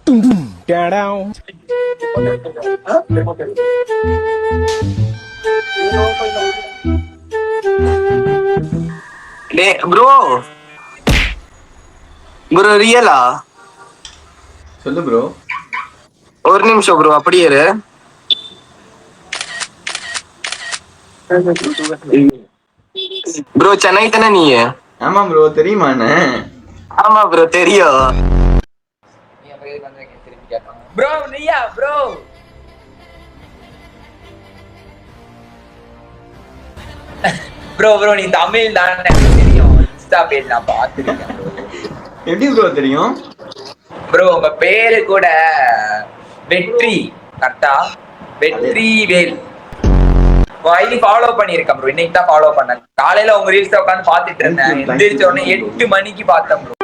Down. Bro bro ரியலா சொல்லு bro. ஒரு நிமிஷம் ப்ரோ அப்படியே இரு. ப்ரோ சென்னை தானே நீ? ஆமா ப்ரோ, தெரியுமா என்ன? ஆமா ப்ரோ தெரியும். ப்ரோ நீயா ப்ரோ? ப்ரோ ப்ரோ நீ தமிழ் தானே தெரியும். இன்ஸ்டா பேஜ் நான் பார்த்துருக்கேன் ப்ரோ. எப்படி ப்ரோ தெரியும்? ப்ரோ உங்க பேரு கூட வெற்றி கரெக்டா? வெற்றி வேல் ஐடி ஃபாலோ பண்ணிருக்கேன் ப்ரோ. இன்னைக்கு தான் ஃபாலோ பண்ணேன். காலையில உங்க ரீல்ஸ் உட்காந்து பாத்துட்டு இருந்தேன். எந்திரிச்ச உடனே 8 மணிக்கு பார்த்தேன் ப்ரோ.